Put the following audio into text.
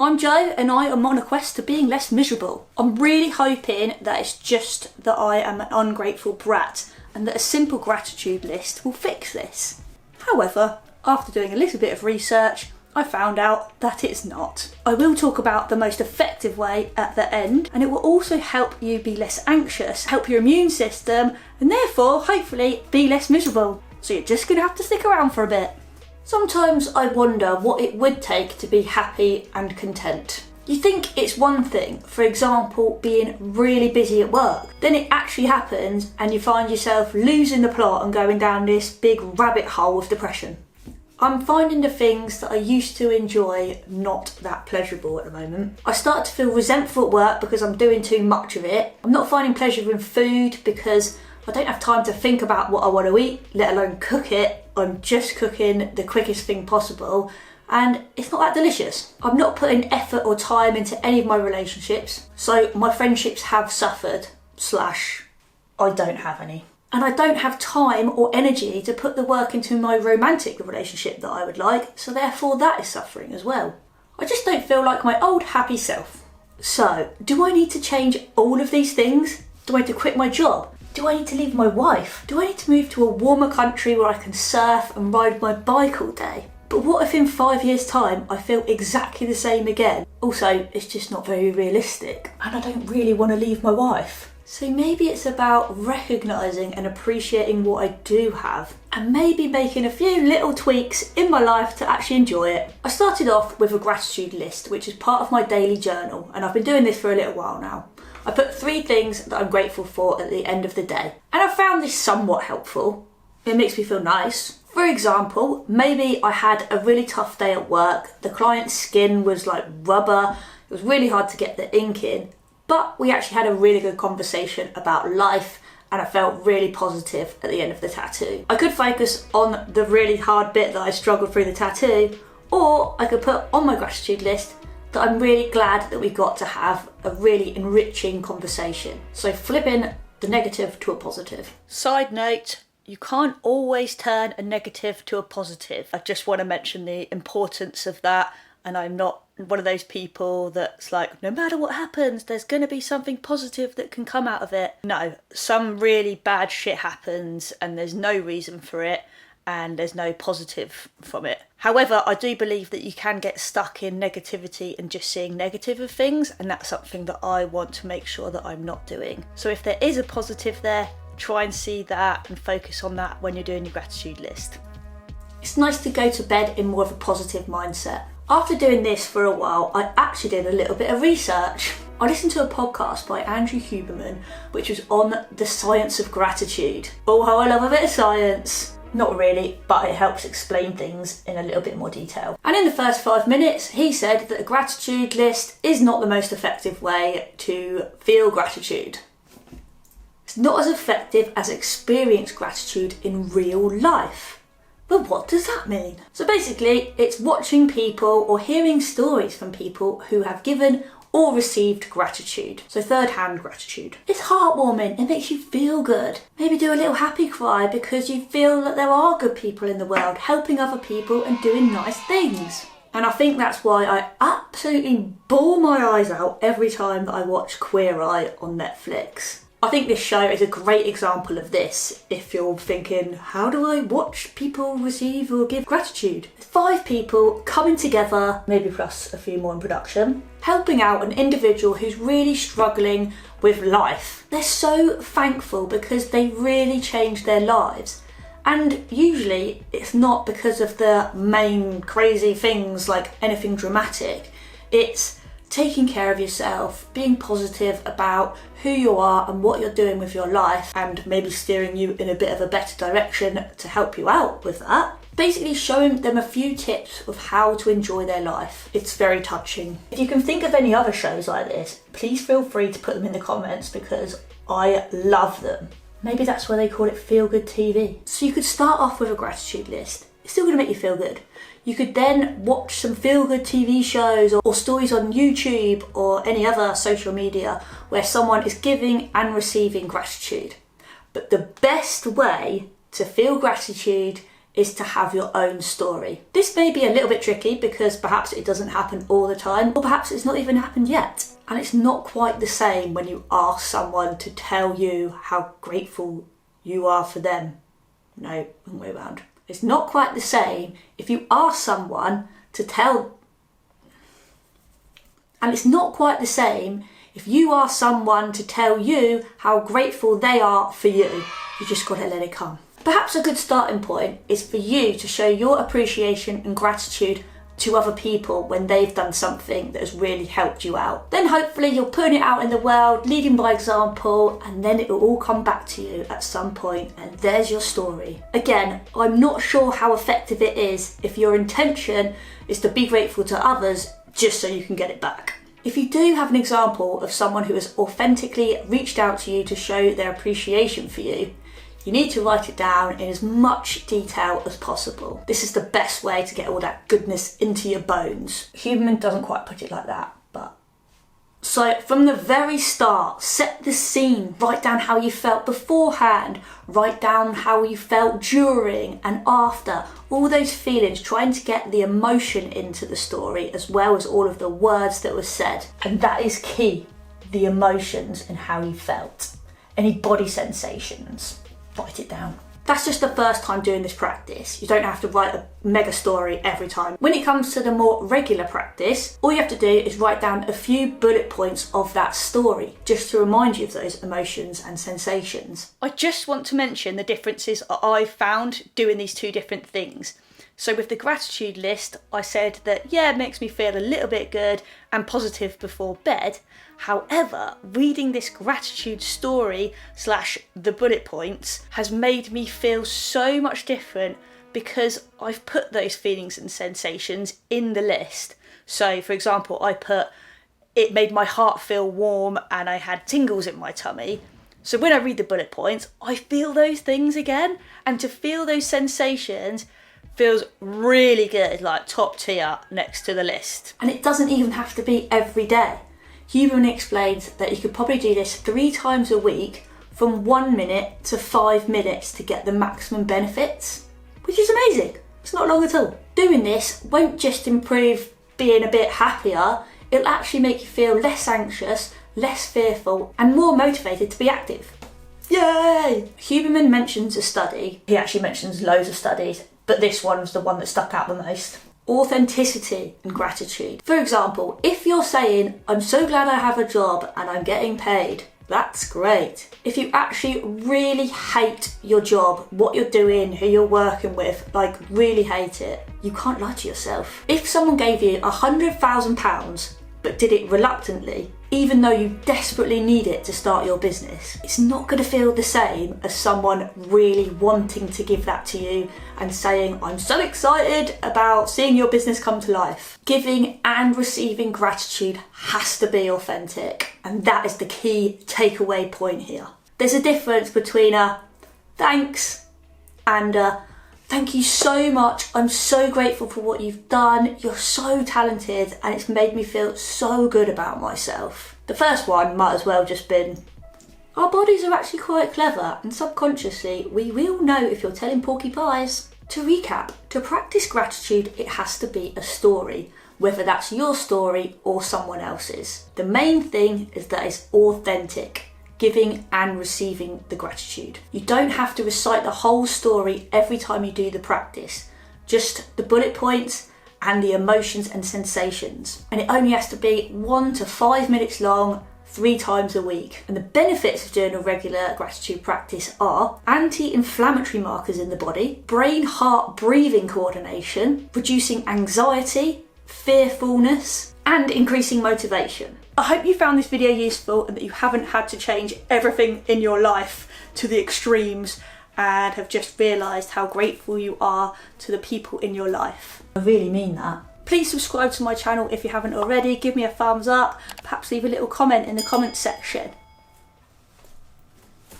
I'm Jo and I am on a quest to being less miserable. I'm really hoping that it's just that I am an ungrateful brat and that a simple gratitude list will fix this. However, after doing a little bit of research, I found out that it's not. I will talk about the most effective way at the end, and it will also help you be less anxious, help your immune system, and therefore, hopefully, be less miserable. So you're just going to have to stick around for a bit. Sometimes I wonder what it would take to be happy and content. You think it's one thing, for example, being really busy at work. Then it actually happens and you find yourself losing the plot and going down this big rabbit hole of depression. I'm finding the things that I used to enjoy not that pleasurable at the moment. I start to feel resentful at work because I'm doing too much of it. I'm not finding pleasure in food because I don't have time to think about what I want to eat, let alone cook it. I'm just cooking the quickest thing possible and it's not that delicious. I'm not putting effort or time into any of my relationships, so my friendships have suffered, / I don't have any. And I don't have time or energy to put the work into my romantic relationship that I would like, so therefore that is suffering as well. I just don't feel like my old happy self. So, do I need to change all of these things? Do I need to quit my job? Do I need to leave my wife? Do I need to move to a warmer country where I can surf and ride my bike all day? But what if in 5 years' time I feel exactly the same again? Also, it's just not very realistic and I don't really want to leave my wife. So maybe it's about recognising and appreciating what I do have and maybe making a few little tweaks in my life to actually enjoy it. I started off with a gratitude list, which is part of my daily journal, and I've been doing this for a little while now. I put 3 things that I'm grateful for at the end of the day, and I found this somewhat helpful. It makes me feel nice. For example, maybe I had a really tough day at work, the client's skin was like rubber, it was really hard to get the ink in, but we actually had a really good conversation about life and I felt really positive at the end of the tattoo. I could focus on the really hard bit that I struggled through the tattoo, or I could put on my gratitude list that I'm really glad that we got to have a really enriching conversation. So flipping the negative to a positive. Side note, you can't always turn a negative to a positive. I just want to mention the importance of that, and I'm not one of those people that's like, no matter what happens, there's going to be something positive that can come out of it. No, some really bad shit happens and there's no reason for it and there's no positive from it. However, I do believe that you can get stuck in negativity and just seeing negative of things, and that's something that I want to make sure that I'm not doing. So if there is a positive there, try and see that and focus on that when you're doing your gratitude list. It's nice to go to bed in more of a positive mindset. After doing this for a while, I actually did a little bit of research. I listened to a podcast by Andrew Hubberman, which was on the science of gratitude. Oh, how I love a bit of science. Not really, but it helps explain things in a little bit more detail. And in the first 5 minutes, he said that a gratitude list is not the most effective way to feel gratitude. It's not as effective as experience gratitude in real life. But what does that mean? So basically, it's watching people or hearing stories from people who have given or received gratitude. So third-hand gratitude. It's heartwarming, it makes you feel good. Maybe do a little happy cry because you feel that there are good people in the world, helping other people and doing nice things. And I think that's why I absolutely bawl my eyes out every time that I watch Queer Eye on Netflix. I think this show is a great example of this if you're thinking, how do I watch people receive or give gratitude? 5 people coming together, maybe plus a few more in production, helping out an individual who's really struggling with life. They're so thankful because they really changed their lives. And usually it's not because of the main crazy things like anything dramatic. It's taking care of yourself, being positive about who you are and what you're doing with your life, and maybe steering you in a bit of a better direction to help you out with that. Basically showing them a few tips of how to enjoy their life. It's very touching. If you can think of any other shows like this, please feel free to put them in the comments because I love them. Maybe that's why they call it Feel Good TV. So you could start off with a gratitude list. It's still going to make you feel good. You could then watch some feel-good TV shows or stories on YouTube or any other social media where someone is giving and receiving gratitude. But the best way to feel gratitude is to have your own story. This may be a little bit tricky because perhaps it doesn't happen all the time, or perhaps it's not even happened yet. And it's not quite the same when you ask someone to tell you how grateful you are for them. No, wrong way around. It's not quite the same if you ask someone to tell... And it's not quite the same if you ask someone to tell you how grateful they are for you. You just gotta let it come. Perhaps a good starting point is for you to show your appreciation and gratitude to other people when they've done something that has really helped you out. Then hopefully you'll put it out in the world, leading by example, and then it will all come back to you at some point, and there's your story. Again, I'm not sure how effective it is if your intention is to be grateful to others just so you can get it back. If you do have an example of someone who has authentically reached out to you to show their appreciation for you, you need to write it down in as much detail as possible. This is the best way to get all that goodness into your bones. Hubberman doesn't quite put it like that, but... So from the very start, set the scene. Write down how you felt beforehand. Write down how you felt during and after. All those feelings, trying to get the emotion into the story as well as all of the words that were said. And that is key, the emotions and how you felt. Any body sensations. Write it down. That's just the first time doing this practice. You don't have to write a mega story every time. When it comes to the more regular practice, all you have to do is write down a few bullet points of that story, just to remind you of those emotions and sensations. I just want to mention the differences I've found doing these two different things. So with the gratitude list, I said that, yeah, it makes me feel a little bit good and positive before bed. However, reading this gratitude story / the bullet points has made me feel so much different because I've put those feelings and sensations in the list. So for example, I put, it made my heart feel warm and I had tingles in my tummy. So when I read the bullet points, I feel those things again, and to feel those sensations feels really good, like top tier next to the list. And it doesn't even have to be every day. Hubberman explains that you could probably do this 3 times a week from 1 minute to 5 minutes to get the maximum benefits, which is amazing. It's not long at all. Doing this won't just improve being a bit happier, it'll actually make you feel less anxious, less fearful, and more motivated to be active. Yay! Hubberman mentions a study. He actually mentions loads of studies, but this one was the one that stuck out the most. Authenticity and gratitude. For example, if you're saying, I'm so glad I have a job and I'm getting paid, that's great. If you actually really hate your job, what you're doing, who you're working with, like really hate it, you can't lie to yourself. If someone gave you £100,000 but did it reluctantly, even though you desperately need it to start your business, it's not going to feel the same as someone really wanting to give that to you and saying, I'm so excited about seeing your business come to life. Giving and receiving gratitude has to be authentic, and that is the key takeaway point here. There's a difference between a thanks and a thank you so much, I'm so grateful for what you've done, you're so talented and it's made me feel so good about myself. The first one might as well just been, our bodies are actually quite clever and subconsciously we will know if you're telling porky pies. To recap, to practice gratitude it has to be a story, whether that's your story or someone else's. The main thing is that it's authentic. Giving and receiving the gratitude. You don't have to recite the whole story every time you do the practice, just the bullet points and the emotions and sensations. And it only has to be 1 to 5 minutes long, 3 times a week. And the benefits of doing a regular gratitude practice are anti-inflammatory markers in the body, brain-heart breathing coordination, reducing anxiety, fearfulness, and increasing motivation. I hope you found this video useful and that you haven't had to change everything in your life to the extremes and have just realised how grateful you are to the people in your life. I really mean that. Please subscribe to my channel if you haven't already, give me a thumbs up, perhaps leave a little comment in the comments section.